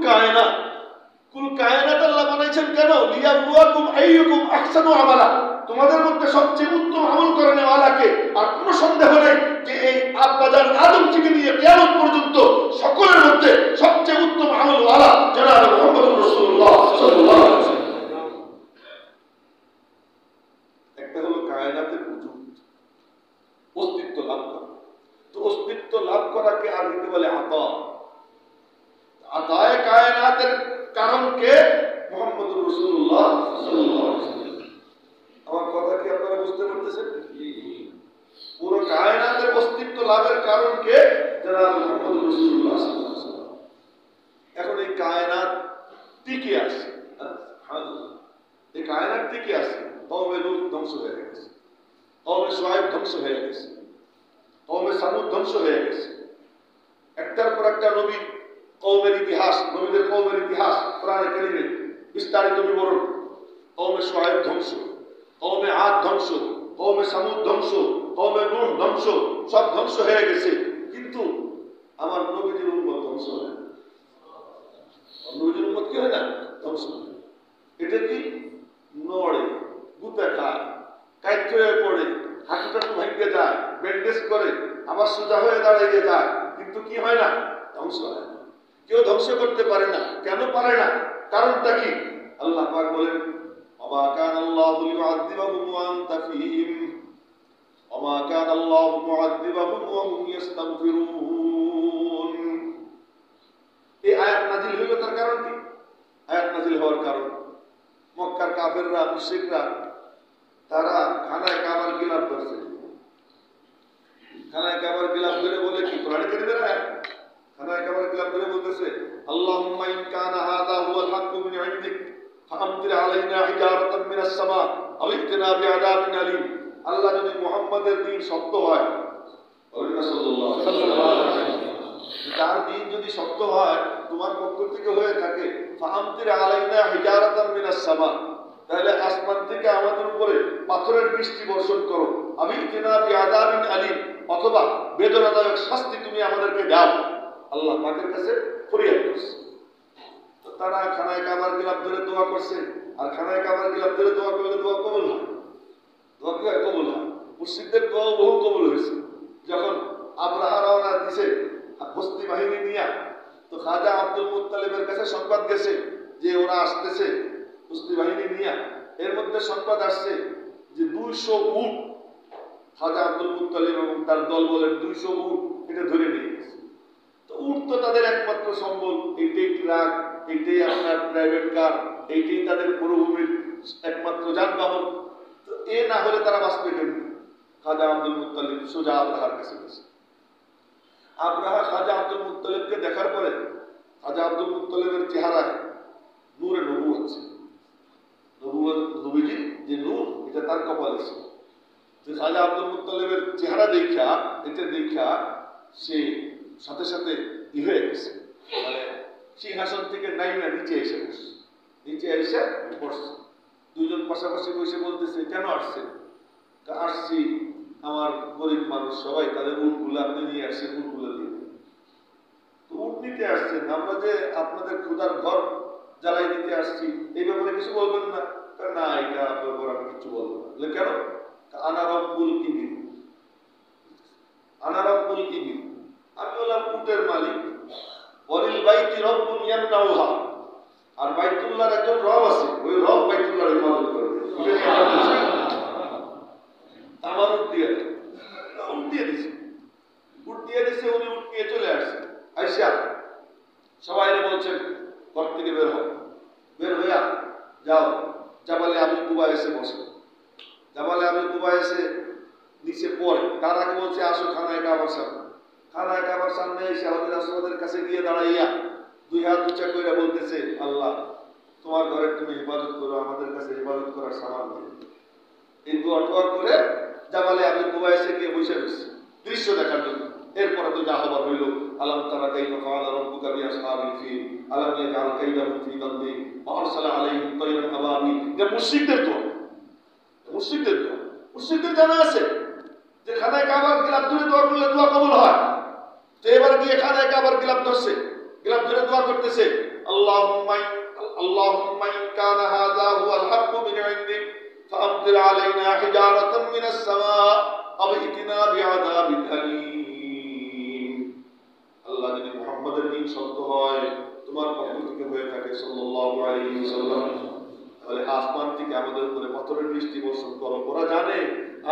A: কায়নাত আল্লাহ বানাইছেন কেন? লিয়াবলুয়াকুম আইয়ুকুম আহসানু আমালা। তোমাদের মধ্যে সবচেয়ে উত্তম আমল করেন ওয়ালাকে। আর কোনো সন্দেহ নেই যে এই আব্বাজান আদম থেকে নিয়ে কিয়ামত পর্যন্ত সকলের মধ্যে সবচেয়ে উত্তম আমল ওয়ালা জনাব মুহাম্মদুর রাসূলুল্লাহ সাল্লাল্লাহু আলাইহি ওয়াসাল্লাম। একটা হলো কায়নাতের উজুদ, অস্তিত্ব লাভ করা। তো অস্তিত্ব লাভ করাকে আরবিতে বলে আতা। আতায়ে কায়নাতের কারণ কে? মুহাম্মদুর রাসূলুল্লাহ সাল্লাল্লাহু আলাইহি ওয়াসাল্লাম। আমার কথা কি আপনারা বুঝতে পারতেছেন? পুরো কায়নাতের অস্তিত্ব লাভের কারণ কে? জনাব মুহাম্মদুর রাসূলুল্লাহ সাল্লাল্লাহু আলাইহি ওয়াসাল্লাম। এখন এই কায়নাত টিকে আছে, এই কায়নাত টিকে আছে। কওমে লূত ধ্বংস হয়ে গেছে, কওমে শুআয়ব ধ্বংস হয়ে গেছে, কওমে সামুদ ধ্বংস হয়ে গেছে। একটার পর একটা নবীর কওমের ইতিহাস, নবীদের কওমের ইতিহাস কোরআনে কারীমে বিস্তারিত বিবরণ। কওমে শুআয়ব ধ্বংস, কওমে আদ ধ্বংস, কওমে সামুদ ধ্বংস, কওমে নূহ ধ্বংস, সব ধ্বংস হয়ে গেছে। কিন্তু আমার নবীদের উম্মত ধ্বংস হয় না। নবীদের উম্মত কি হয় না? ধ্বংস হয়। এটা কি? নড়ে, গুতে খায়, কাইট হয়ে পড়ে, হাঁটুটাটু ভেঙে যায়, ব্যান্ডেজ করে, আবার সোজা হয়ে দাঁড়িয়ে যায়, কিন্তু কি হয় না? ধ্বংস হয় না। কেউ ধ্বংস করতে পারে না। কেন পারে না? কারণটা কি? আল্লাহ পাক বলেন, ওমা কানা আল্লাহু লিউআযযিবাহুম ওয়া আনতা ফীহিম ওমা কানা আল্লাহু মুআযযিবাহুম ওয়া হুম ইস্তাগফিরুন। এই আয়াত নাযিল হইল তার কারণ কি? আয়াত নাযিল হওয়ার কারণ, মক্কার কাফেররা, মুশরিকরা তারা খানায় কাবার গিলাফ ধরছে। খানায় কাবার গিলাফ ধরে বলে কি? কোরআনে কারীমের আয়াত। খানায় কাবার গিলাফ ধরে বলতেছে, আল্লাহুম্মা ইন কানা হাযা হুয়াল হাক্কু মিন ইনদিক ফাআমতির আলাইনা হিজারাতাম মিনাস সামা আও ইতিনা বিআযাবিন আলীম। আল্লাহ যদি মুহাম্মাদের দ্বীন সত্য হয়, সাল্লাল্লাহু আলাইহি ওয়াসাল্লাম, তার দ্বীন যদি সত্য হয়, তোমার পক্ষ থেকে হয়ে থাকে, ফাআমতির আলাইনা হিজারাতাম মিনাস সামা, তাহলে আসমান থেকে আমাদের উপরে পাথরের বৃষ্টি বর্ষণ করো, আমি ইতিনা বিআযাবিন আলীম, অথবা বেদনাদায়ক শাস্তি তুমি আমাদেরকে দাও। আল্লাহ পাকের কাছে ফরিয়াদ করছে। তো তারা খানায় কাবার গিলাফ ধরে দোয়া করছে। আর খানায় কাবার গিলাফ ধরে দোয়া করলে দোয়া কবুল হয়। দোয়া কি হয়? কবুল হয়। মুশরিকদের দোয়াও বহু কবুল হয়েছে। যখন আব্রাহা রওনা দিছে হস্তি বাহিনী নিয়ে, তো খাজা আব্দুল মুত্তালিবের কাছে সংবাদ গেছে যে ওরা আসতেছে হস্তি বাহিনী নিয়ে। এর মধ্যে সংবাদ আসছে যে 200 উট খাজা আব্দুল মুত্তালিব এবং তার দল বলেন 200 উট এটা ধরে নিয়ে গেছে। তো উট তো তাদের একমাত্র সম্বল, এইটাই ট্রাক, এইটাই আপনার প্রাইভেট কার, এইটাই তাদের মরুভূমির একমাত্র যানবাহন। তো এ না হলে তারা বাঁচবে কেমনি? খাজা আব্দুল মুত্তালিব সোজা আব্রাহার কাছে গেছে। আব্রাহা খাজা আব্দুল মুত্তালিবকে দেখার পরে খাজা আব্দুল মুত্তালিবের চেহারায় নূরে নবুয়ত ছিল। নবীজি যে নূর, এটা তার কপালে ছিল। খাজা আব্দুল মুত্তালিবের চেহারা দেখা, এটা দেখা সে সাথে সাথে হয়ে গেছে, মানে সিংহাসন থেকে নাইমা নিচে এসে বসছে। নিচে এসে বসছে। দুইজন পাশাপাশি বসে বলতেছে, কেন আসছেন? আসছি আমার গরিব মানুষ সবাই, তাদের উটগুলো আপনি নিয়ে আসছেন, উটগুলো দিয়ে তো উট নিতে আসছেন, আমরা যে আপনাদের ক্ষুধার ঘর জ্বালাই দিতে আসছি, এই ব্যাপারে কিছু বলবেন না? না, এটা ব্যাপারে আমি কিছু বলবো না। কেন? আনা রব্বুল ইবিল, আনা রব্বুল ইবিল, আমি হলাম উটের মালিক। ওয়ালিল বাইতি রব্বুন ইয়ামনাউহা, আর বাইতুল্লাহর একজন রব আছে, ওই রব বাইতুল্লাহর ইবাদত করবে। আমার উট দিয়ে দিছে, উট দিয়ে দিছে। উনি উট নিয়ে চলে আসছে। আইসা সবাই বলছেন ঘর থেকে বের হও, বের হইয়া যাও জাবালে আমি কুবা এসে বসো। জাবালে আমি কুবা এসে নিচে পড়ে। তার আগে বলছে আসো খানায় কাবার সামনে। খানায় কাবার সামনে এসে হযরত রাসূলের কাছে গিয়ে দাঁড়াইয়া দুই হাত উঁচা করে বলতেছে, আল্লাহ তোমার ঘরে তুমি ইবাদত করো, আমাদের কাছে ইবাদত করার সামান নেই। এই দোয়া করে জাবালে আমি কুবা এসে গিয়ে বসে রয়েছি দৃশ্য দেখার জন্য। এরপরে তো যা হবার হইল, আলাম তারা কাইফা ফাআলা রাব্বুকা বিআসহাবিল ফিল আলাম ইয়াজআল কাইদাহুম ফি তাদলিল ওয়া আরসালা আলাইহিম তায়রান আবাবিল। এটা মুশরিকদের দোয়া, মুশরিকদের দোয়া। মুশরিকদের জানা আছে যে খানায় কাবার গিলাফ ধরে দোয়া করলে দোয়া কবুল হয়। তো এবার গিয়ে খানায় কাবার গিলাফ ধরছে, গিলাফ ধরে দোয়া করতেছে, আল্লাহুম্মা ইন কানা হাযা হুয়াল হাক্কু মিন ইনদিক ফাআমতির আলাইনা হিজারাতাম মিনাস সামা আও ইতিনা বিআযাবিন আলীম। আল্লাহ যদি মুহাম্মাদের দ্বীন সত্য হয়, তোমার পক্ষ থেকে হয়ে থাকে সাল্লাল্লাহু আলাইহি ওয়াসাল্লাম, তাহলে আসমান থেকে আমাদের উপরে পাথরের বৃষ্টি বর্ষণ করো। ওরা জানে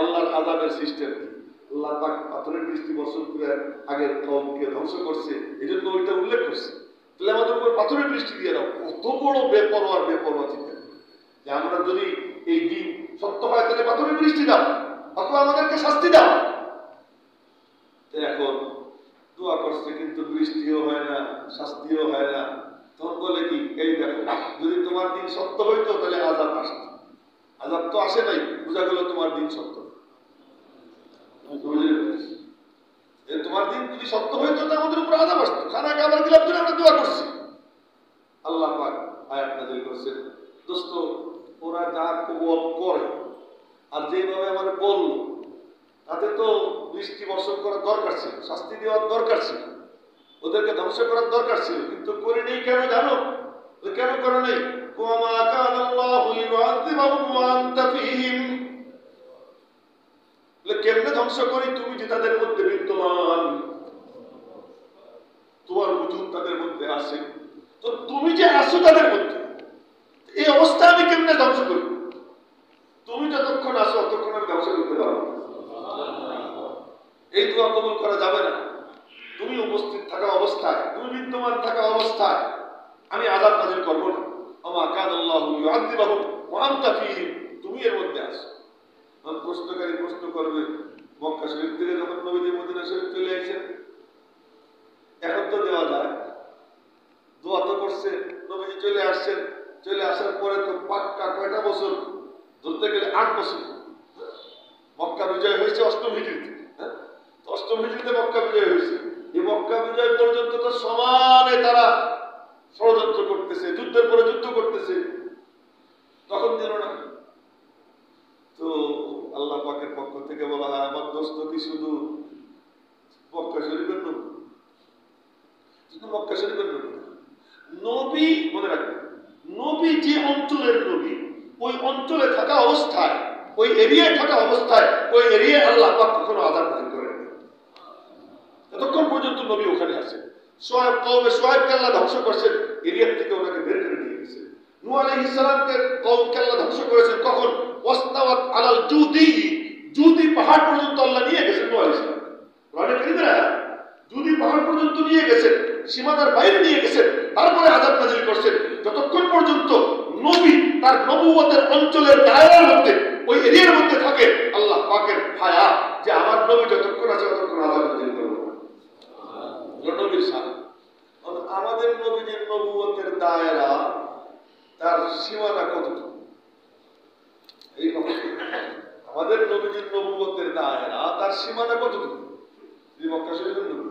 A: আল্লাহর আযাবের সিস্টেম কি। আল্লাহ পাক পাথরের বৃষ্টি বর্ষণ করে আগের কওমকে ধ্বংস করছে, এজন্য ওইটা উল্লেখ করছে। তাহলে আমাদের উপর পাথরের বৃষ্টি দিয়ে দাও। কত বড় বেপরোয়া চিন্তা যে আমরা যদি এই দিন সত্য হয় তাহলে পাথরের বৃষ্টি দাও, অথবা আমাদেরকে শাস্তি দাও। এখন দোয়া করছে কিন্তু বৃষ্টিও হয় না, শাস্তিও হয় না। তখন বলে কি, এই দেখো যদি তোমার দিন সত্য হইতো তাহলে আযাব আসতো। আযাব তো আসে নাই, বোঝা গেল তোমার দিন সত্য। তোমার দিন যদি সত্য হইতো তো আমাদের উপর আযাব আসতো। খানা খাবার দিলাম জন্য আমরা দোয়া করছি। আল্লাহ পাক আয়াত নাযিল করেছেন, দোস্ত ওরা যা কবুল করে আর যেভাবে আমাদের বলল, তাতে তো বৃষ্টি বর্ষণ করার দরকার ছিল, শাস্তি দেওয়ার দরকার ছিল, ওদেরকে ধ্বংস করার দরকার ছিল, কিন্তু করে নেই কেন জানো? কেন করে নেই? ওয়ামা কানাল্লাহু লিউআযিবাহুম ওয়া আনতা ফীহিম। কেমনে ধ্বংস করি? তুমি যে তাদের মধ্যে বিদ্যমান, তোমার বুজুর্গ তাদের মধ্যে আছে, তো তুমি যে আসো তাদের মধ্যে, এই অবস্থা আমি কেমনে ধ্বংস করি? তুমি যতক্ষণ আসো ততক্ষণ আমি ধ্বংস করতে পারবো না। এই দোয়া কবুল করা যাবে না। তুমি উপস্থিত থাকা অবস্থায়, তুমি বিদ্যমান থাকা অবস্থায় আমি আযাব নাযিল করব না। ওমা কানাল্লাহু লিউআযিবাহুম ওয়া আনতা ফীহিম, তুমি এর মধ্যে আসো। প্রশ্নকারী প্রশ্ন করবে, মক্কা শরীফ থেকে যখন নবীজি মদিনা শরীফ চলে আসেন, এখন তো দেওয়া যায়, দোয়া তো করছে, নবীজি চলে আসছেন, চলে আসার পরে তো পাক্কা কয়টা বছর ধরতে গেলে 8 বছর। মক্কা বিজয় হয়েছে 8ম হিজরিতে, হ্যাঁ, 8ম হিজরিতে মক্কা বিজয় হয়েছে। এই মক্কা বিজয় পর্যন্ত তো সমানে তারা ষড়যন্ত্র করতেছে, যুদ্ধের পরে যুদ্ধ করতেছে, তখন দিল না। তো আল্লাহ পাকের পক্ষ থেকে বলা হয়, আমার দোস্ত কি শুধু মক্কা শরীফের নবী? শুধু মক্কা শরীফের নবী নবী, মনে রাখবেন, নবী যে অঞ্চলের নবী, ওই অঞ্চলে থাকা অবস্থায়, ওই এরিয়ায় থাকা অবস্থায়, ওই এরিয়ায় আল্লাহ পাক কখনো আযাব নাযিল করেন না, যতক্ষণ পর্যন্ত নবী ওখানে আছে। সোয়েবকে আল্লাহ ধ্বংস করছেন, এরিয়া থেকে ওনাকে বের করে নিয়ে গেছে। নূহ আলাইহিস সালামকে কওমকে আল্লাহ ধ্বংস করেছেন কখন? ওয়াস্তাওয়াত আলাল জুদি, জুদি পাহাড় পর্যন্ত আল্লাহ নিয়ে গেছেন নূহ আলাইহিস সালাম। কোরআনে কারীমে জুদি পাহাড় পর্যন্ত নিয়ে গেছেন, সীমানার বাইরে নিয়ে গেছেন, তারপরে আযাব নাযিল করছেন। যতক্ষণ পর্যন্ত নবী তার নবুয়তের অঞ্চলের দায়রার মধ্যে, ওই এরিয়ার মধ্যে থাকে, আল্লাহ পাকের হায়া যে আমার নবী যতক্ষণ আছে ততক্ষণ আযাব নাযিল করবে না। নবীর সাথে আমাদের নবীর নবুয়তের দায়রা, তার সীমানা কতটুকু? এই আমাদের নবীর নবুয়তের দায়রা, তার সীমানা কতটুকু? মক্কা শরীফের নবী,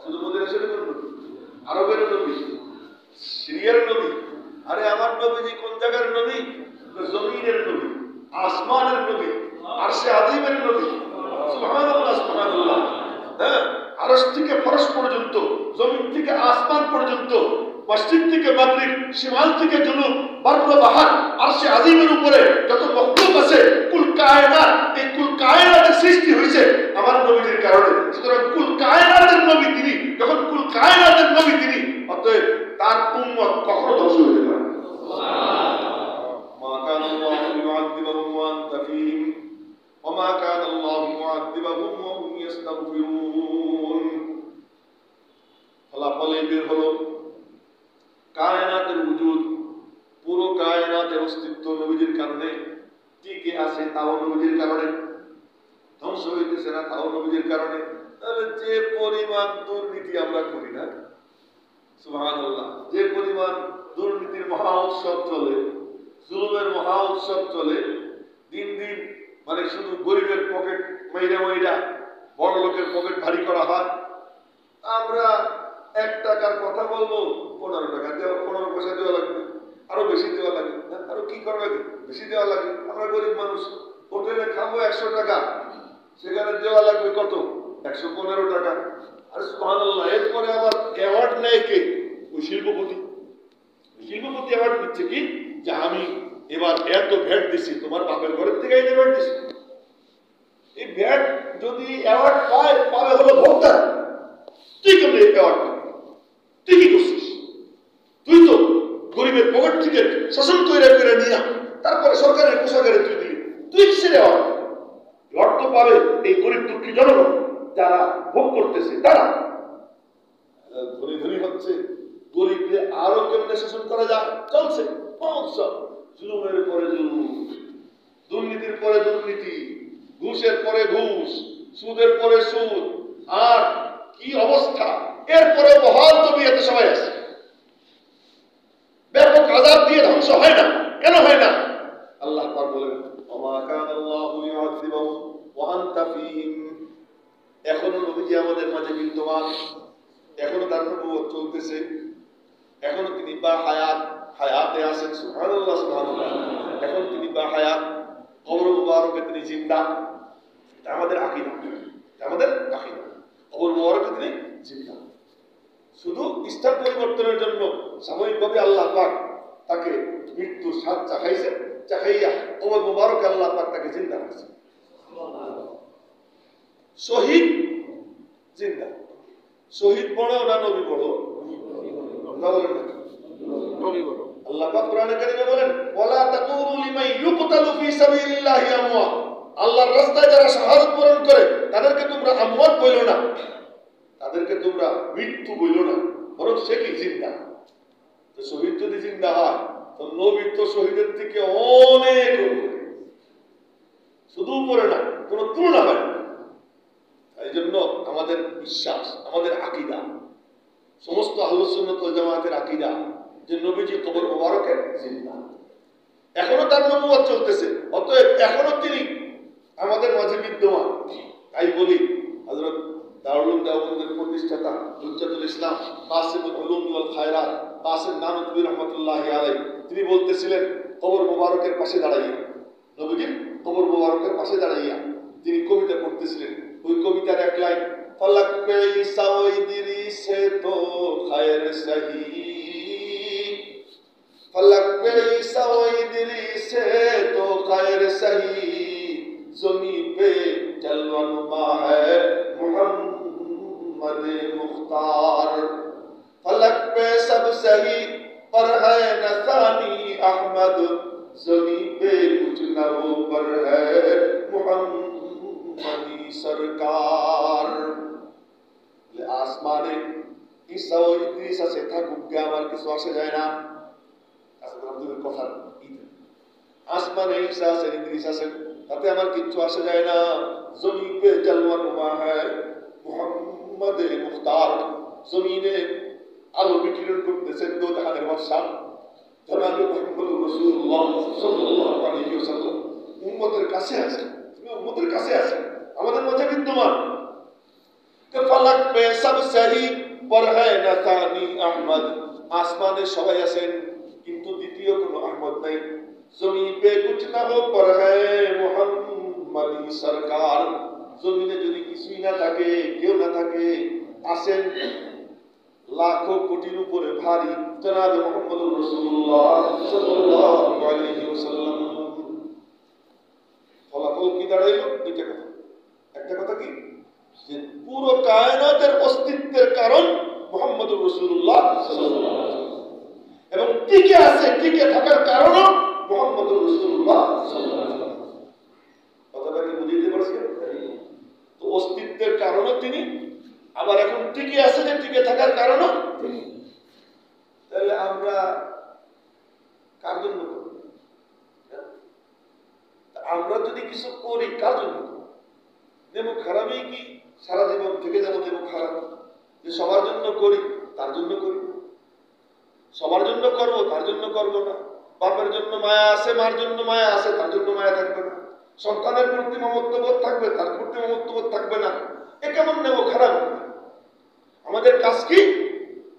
A: শুধু মদিনা শরীফের নবী, আরবের নবী, সিরিয়ার নবী। আরে আমার নবীজি কোন জায়গার নবী? জমিনের নবী, আসমানের নবী, আরশে আযীমের নবী। সুবহানাল্লাহ, সুবহানাল্লাহ। হ্যাঁ, আরশ থেকে ফরশ পর্যন্ত, জমিন থেকে আসমান পর্যন্ত, মসজিদ থেকে মাগরিব, শিমাল থেকে জুনুব, বাররা বাহার, আরশে আযীমের উপরে যত মখলুক আছে, কুল কায়নাত, এই কুল কায়নাতের সৃষ্টি হয়েছে আমার নবীর কারণে। সুতরাং কুল কায়নাতের নবী তিনি, যখন কুল কায়নাতের নবী তিনি, অতএব তার উম্মত কখনো ধ্বংস হতে পারে না। মা কানা আল্লাহু লিউআযিবাহুম ওয়া আনতা ফীহিম ওয়া মা কানা আল্লাহু মুআযিবাহুম ওয়া হুম ইস্তাগফিরুন। ফলাফল এই বের হলো, কায়নাতের উজুদ, পুরো কায়নাতের অস্তিত্ব নবীজির কারণে টিকে আছে, তাও নবীজির কারণে, ধ্বংস হইতেছে না তাও নবীজির কারণে। তাহলে যে পরিমাণ দুর্নীতি আমরা করি না, সুবহানাল্লাহ, যে পরিমাণ দুর্নীতির মহা উৎসব চলে, জুলুমের মহা উৎসব চলে, দিন দিন মানে শুধু গরিবের পকেট মাইরা মাইরা বড় লোকের পকেট ভারী করা হয়। আমরা 1 টাকার কথা বলবো, 15 টাকা দেওয়া, 15 পয়সা দেওয়া লাগবে, আরো বেশি দেওয়া লাগে, আরো কি করা লাগে, বেশি দেওয়া লাগে। আমরা গরিব মানুষ, হোটেলে খাবো 100 টাকা, সেখানে দেওয়া লাগবে কত? 115 টাকা। আর সুবহানাল্লাহ, এরপরে আবার অ্যাওয়ার্ড নেয় কে? ওই শিল্পপতি। শিল্পপতি অ্যাওয়ার্ড দিচ্ছে কি, যে আমি এবার এত ভ্যাট দিছি, তোমার বাপের ঘরের থেকে এই ভ্যাট দিছি। এই ভ্যাট যদি অ্যাওয়ার্ড পায়, পাবে হলো ভোক্তা। তুই কেমন অ্যাওয়ার্ড পাবি? তুই কি করছিস? তুই তো গরিবের পকেট থেকে শোষণ করে করে নিয়ে তারপরে সরকারের কোষাগারে তুই দিলি, তুই কিসের অ্যাওয়ার্ড? অর্থ পাবে এই গরিব দুঃখী জনগণ, যারা ভোগ করতেছে, তারা ধনী ধনী হচ্ছে, গরিবকে আরো কেমনে শোষণ করা যায় চলছে। জুলুমের পরে জুলুম, দুর্নীতির পরে দুর্নীতি, ঘুষের পরে ঘুষ, সুদের পরে সুদ, আর কি অবস্থা! এরপরে বহাল তবিয়তে সবাই আছে। ব্যাপক আযাব দিয়ে ধ্বংস হয় না, কেন হয় না? আল্লাহ পাক এখনো নবীজি আমাদের মাঝে বিদ্যমান, এখনো তার নবুয়ত চলতেছে, এখনো তিনি বা হায়াতে আছেন। সুবহানাল্লাহ, সুবহানাল্লাহ। এখন তিনি বা হায়াত, কবর মুবারকে তিনি জিন্দা। এটা আমাদের আকীদা, আমাদের আকীদা। কবর মুবারকে তিনি জিন্দা। শুধু স্থান পরিবর্তনের জন্য সাময়িকভাবে আল্লাহ পাক তাকে মৃত্যুর স্বাদ চাখাইয়া কবর মুবারকে আল্লাহ পাক তাকে জিন্দা করেছে। শহীদ জিন্দা। শহীদ বড় না নবী বড়? বলেন না, নবী বড়। আল্লাহ পাক কোরআনে কারিমে বলেন, ওয়ালা তাকুলু লিমান ইউকতালু ফি সাবিলিল্লাহি আমওয়াত। আল্লাহর রাস্তায় যারা শাহাদাত বরণ করে তাদেরকে তোমরা আমওয়াত বলো না, তাদেরকে তোমরা মৃত্যু বলো না, বরং সে কি জিন্দা। তো শহীদ যদি জিন্দা হয় তো নবী তো শহীদের থেকে অনেক উপরে, শুধু উপরে না, কোনো তুলনা হয় না। এই জন্য আমাদের বিশ্বাস, আমাদের আকীদা, সমস্ত আহলুস সুন্নাত ওয়াল জামাতের আকীদা যে নবীজি কবর মুবারকে জিন্দা, এখনো তার নবুয়ত চলতেছে, অতএব এখনো তিনি আমাদের মাঝে বিদ্যমান। তাই বলি হযরত দারুল উলুম দেওবন্দের প্রতিষ্ঠাতা হুজ্জাতুল ইসলাম কাসিমুল উলুম ওয়াল খায়রাত কাসিম নানতুবী রাহমাতুল্লাহি আলাইহি তিনি বলতেছিলেন, কবর মুবারকের পাশে দাঁড়াইয়া, নবীজির কবর মুবারকের পাশে দাঁড়াইয়া তিনি কবিতা পড়তেছিলেন। ওই কবিতার এক লাইন, ফলক পে ঈসা ও ইদরিসে তো খায়র সহি, फलक पे ईसा व इदरीसे तो खैर सही, ज़मी पे जलवनुमा है मुहम्मद मुख्तार, फलक पे सब सही पर है न सानी अहमद, ज़मी पे कुछ न हो पर है मुहम्मदी सरकार। आसमाने ईसा व इदरीसा से था गुग्गा আমার কিছু আসে যায় না। আসমানে ঈসা আছেন, ইদ্রিস আছেন, তাতে আমার কিচ্ছু আসে যায় না। জমিন পে জালওয়ানুমা হ্যায় মুহাম্মদ মুখতার, জমিনে আলো বিকিরণ করতেছেন দো জাহানের বাদশা জনাবে মুহাম্মদুর রাসূলুল্লাহ সাল্লাল্লাহু আলাইহি ওয়াসাল্লাম। উম্মতের কাছে আছেন, তিনি উম্মতের কাছে আছেন, আমাদের মাঝে বিদ্যমান। কে ফলক পে সব সহি পর হ্যায় না সানি আহমদ, আসমানে সবাই আছেন কিন্তু দ্বিতীয় কোনো আহমদ নাই। জমিন পে কুছ না হো পর হ্যায় মুহাম্মদি সরকার, জমিনে যদি কিছুই না থাকে, কেউ না থাকে, আসেন লাখো কোটির উপরে ভারী জনাবে মুহাম্মদুর রাসূলুল্লাহ সাল্লাল্লাহু আলাইহি ওয়াসাল্লাম। ফলাফল কি দাঁড়াইল? দুইটা কথা। একটা কথা কি, যে পুরো কায়নাতের অস্তিত্বের কারণ মুহাম্মদুর রাসূলুল্লাহ সাল্লাল্লাহু আলাইহি ওয়াসাল্লাম, এবং টিকে আছে, টিকে থাকার কারণও মুহাম্মদুর রাসূলুল্লাহ সাল্লাল্লাহু আলাইহি ওয়াসাল্লাম। কথাটা কি বুঝতে পারছেন? তো অস্তিত্বের কারণও তিনি, আবার এখন টিকে আছে, যে টিকে থাকার কারণও তিনি। তাহলে আমরা কার জন্য করি? আমরা যদি কিছু করি কার জন্য করি? নেমুখ হারামেই কি সারা জীবন থেকে যাবো নেমুখ হারাম? যে সবার জন্য করি তার জন্য করি, সবার জন্য করব তার জন্য করব না। বাপের জন্য মায়া আছে, মার জন্য মায়া আছে, তার জন্য মায়া থাকবে না। সন্তানের প্রতি মমত্ববোধ থাকবে, তার প্রতি মমত্ববোধ থাকবে না। এ কেমন নেব খারাপ? আমাদের কাজ কি?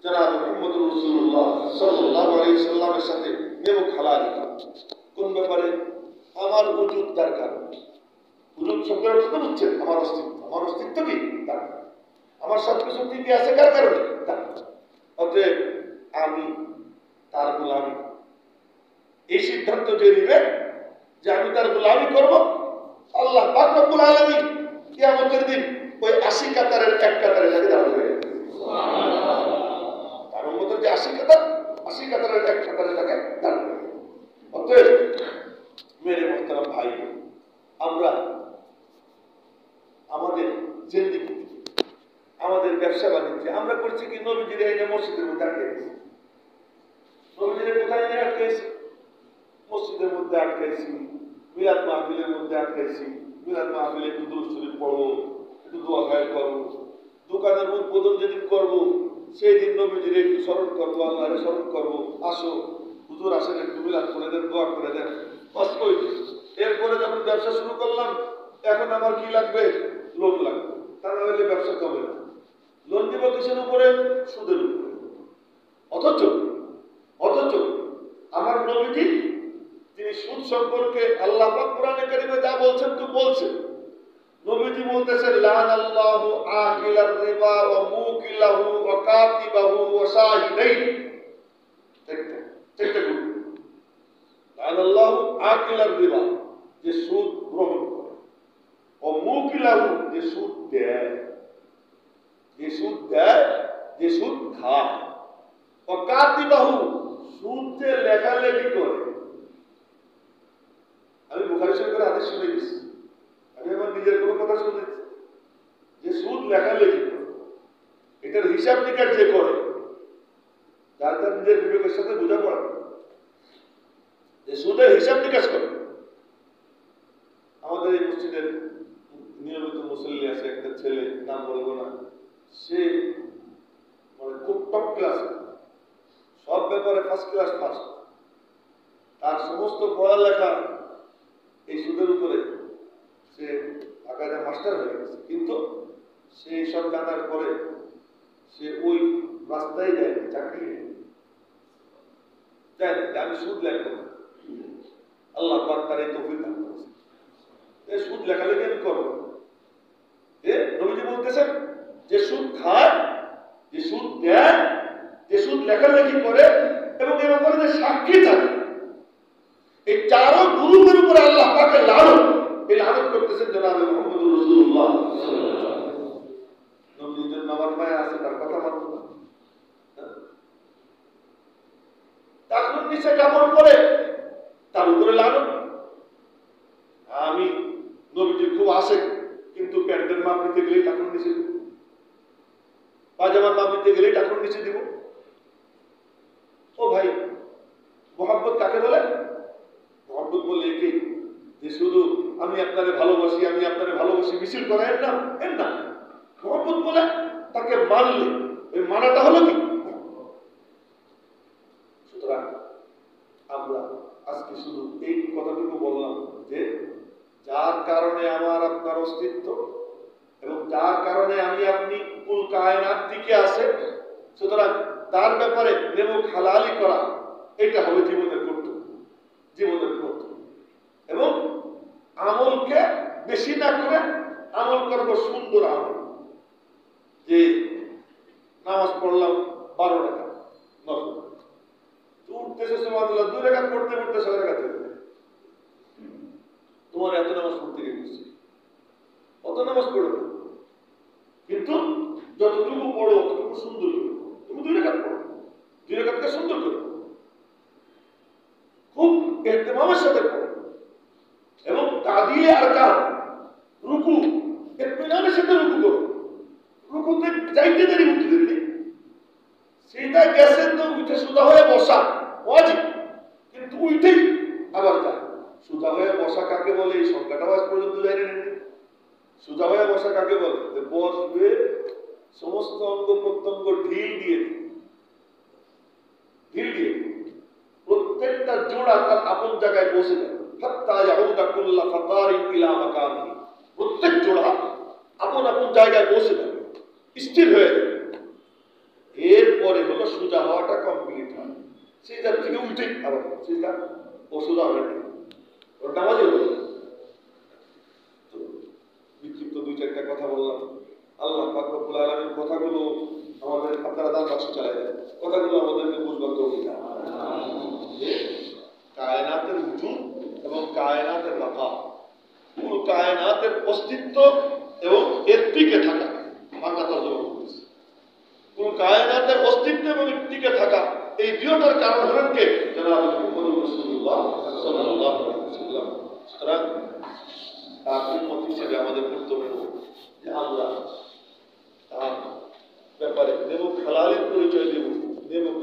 A: জনাব মুহাম্মদুর রাসূলুল্লাহ সাল্লাল্লাহু আলাইহি ওয়াসাল্লামের সাথে নেব খালা দিতে। কোন ব্যাপারে? আমার উজুদ দরকার। উজুদ শব্দের অর্থ বুঝছেন? আমার অস্তিত্ব। আমার অস্তিত্ব কি? দরকার। আমার সবকিছু টিকে আছে কার কারণে? অতএব আমি তার গোলামি, এই সিদ্ধান্ত যে নিবে যে আমি তার গোলামি করব, আল্লাহ পাক রব্বুল আলামিন কিয়ামতের দিন ওই 80 কাতারের এক কাতারে তাকে দাঁড়াবে। সুবহানাল্লাহ। তার উম্মতের যে 80 কাতারের এক কাতারে তাকে দাঁড়াবে। অতএব মেরে মুহতারাম ভাই, আমরা আমাদের জিন্দেগি, আমাদের ব্যবসা বাণিজ্যে আমরা করছি কি? নবীজির এই মসজিদের মধ্যে আটকাইছি। নবীজির কোথায় নিয়ে আটকাইছি? মসজিদের মধ্যে আটকাইছি, মিলাদ মাহফিলের মধ্যে আটকাইছি। মিলাদ মাহফিলে একটু দুরূদ শরীফ পড়ো, একটু দোয়া খায় করো। দোকানের উদ্বোধন যেদিন করবো সেই দিন নবীজির একটু স্মরণ করবো, আল্লাহরে স্মরণ করবো। আসো হুজুর আসেন, একটু মিলাদ করে দেন, দোয়া করে দেন, বাস ওই। এরপরে যখন ব্যবসা শুরু করলাম, এখন আমার কি লাগবে? লোক লাগবে। তা না হলে সুদের উপরে। অথচ অথচ আমার নবীজি তিনি সুদ সম্পর্কে আল্লাহ পাক কোরআনে কারিমে যা বলছেন তো বলছেন। নবীজি বলতেছেন লানাল্লাহু আকিলার রিবা ওয়া মুকিলাহু ওয়া কাতিবাহু ওয়া শাহিদাইন। ঠিক লানাল্লাহু আকিলার রিবা, যে সুদ গ্রহণ করে, ও মুকিলাহু, যে সুদ দেয়, যে সুদ দেয়, যে সুদ খায়, ও কাতিবাহু, সুদ যে লেখালেখি করে। আমি বুখারী শরীফের হাদিস শুনে দিচ্ছি, আমি আমার নিজের কোনো কথা শুনেছি, যে সুদ লেখালেখি করে, এটার হিসাব নিকাশ যে করে, যার যার নিজের বিবেকের সাথে বোঝাপড়া, যে সুদের হিসাব নিকাশ করে। আমাদের এই মসজিদের নিয়মিত মুসল্লি আছে, একটা ছেলে, নাম বলবো না, সে মানে খুব টপ ক্লাস, সব ব্যাপারে ফার্স্ট ক্লাস ফার্স্ট। তার সমস্ত পড়ালেখা এই সুদের উপরে, সে আকারে মাস্টার হয়ে গেছে, কিন্তু সে সব জানার পরে সে ওই রাস্তায় যায়, চাকরি যায় না, আমি সুদ লেখবো না। আল্লাহ পাক তার এই তৌফিক দান করেছে, এই সুদ লেখালেখি আমি করবো। নবীজি বলতেছেন যে সুদ খায়, যে সুদ দেয়, যে সুদ লেখালেখি করে এবং এর উপরে যে সাক্ষী থাকে, এই চারো গুরুদের উপরে আল্লাহ পাকের লানত, এই লানত করতেছেন জনাবে মুহাম্মদুর রাসূলুল্লাহ। নবীজির নামাজ পায় আছে, তার কথা মানব না, তার নিচে কাপড় পরে, তার উপরে লানত। আমি নবীজির খুব আসে, কিন্তু প্যান্টের মাপ নিতে গেলেই টাকুর নিচে দিব, পাজামার মাপ নিতে গেলেই টাকুর নিচে দিব। ও ভাই, মোহাম্মত কাকে বলে? মোহাম্মত বলে একে, যে শুধু আমি আপনারে ভালোবাসি, আমি আপনারে ভালোবাসি মিছিল করা, এর নাম, এর না। মোহাম্মত বলে তাকে মানলে ওই মানাটা হলো কি? সুতরাং আমরা আজকে শুধু এই কথাটুকু বললাম যে যার কারণে আমার আপনার অস্তিত্ব এবং যার কারণে আমি আপনি কুল কায়নাত টিকে আছে, সুতরাং তার ব্যাপারে নেমক হালালি করা, এটা হবে জীবনের কর্তব্য, জীবনের কর্তব্য। এবং আমলকে বেশি না করে আমল করবো সুন্দর আমল, যে নামাজ পড়লাম 12 রাকাত, নফল, উঠতেছে সুবহানাল্লাহ 2 রাকাত পড়তে পড়তে 6 রাকাত হয়ে যায়। তোমার এত নামাজ পড়তে গেছে, অত নামাজ পড়ো না, কিন্তু যতটুকু পড়ো অতটুকু সুন্দর করো। তুমি 2 রাকাত পড়ো, 2 রাকাতকে সুন্দর করো, খুব ইহতিমামের সাথে পড়ো। এবং তাদিলে আরকান, রুকু ইতমিনানের সাথে রুকু করো। রুকুতে যাইতে দেরি উঠতে দেরি, সেটা গেছে তো উঠে সোজা হয়ে বসা ওয়াজিব, কিন্তু উঠেই আবার যায়। সোজা হয়ে বসা কাকে বলে এই সংখ্যাটাও আজ পর্যন্ত জানি না। সোজা হয়ে বসা কাকে বলে? যে বসবে, সমস্ত অঙ্গ প্রত্যঙ্গ ঢিল দিয়ে প্রত্যেকটা জোড়া তার আপন জায়গায় বসে যাবে, হাত্তা ইয়াউদা কুল্লা ফাকারিন ইলা মাকানিহি। প্রত্যেক জোড়া আপন আপন জায়গায় বসে যাবে, স্থির হয়ে যাবে। এরপরে হলো সোজা হওয়াটা কমপ্লিট হয়, সেটার থেকে উঠে আবার সেটা ও সোজা হবে না, ওর নামাজে হলো। বিক্ষিপ্ত 2-4টা কথা বললাম। আল্লাহ পাক রব্বুল আলামিন কথাগুলো আমাদের, আপনারা দান বাক্স চালাই দেন, কথাগুলো আমাদেরকে বুঝবার তৌফিক দান। কায়নাতের উজুদ এবং কায়নাতের বাকা, পুরো কায়নাতের অস্তিত্ব এবং এর টিকে থাকা, বাংলা তর্জমা করতেছে। পুরো কায়নাতের অস্তিত্ব এবং এর টিকে থাকা, এই দুইটার কারণ হলেন কে? জনাব মুহাম্মদ রাসূলুল্লাহ সাল্লাল্লাহু আলাইহি ওয়াসাল্লাম। সুতরাং তার উম্মত হিসেবে আমাদের কর্তব্য যে আমরা তার ব্যাপারে নেমক হালালের পরিচয় দেব, নেমক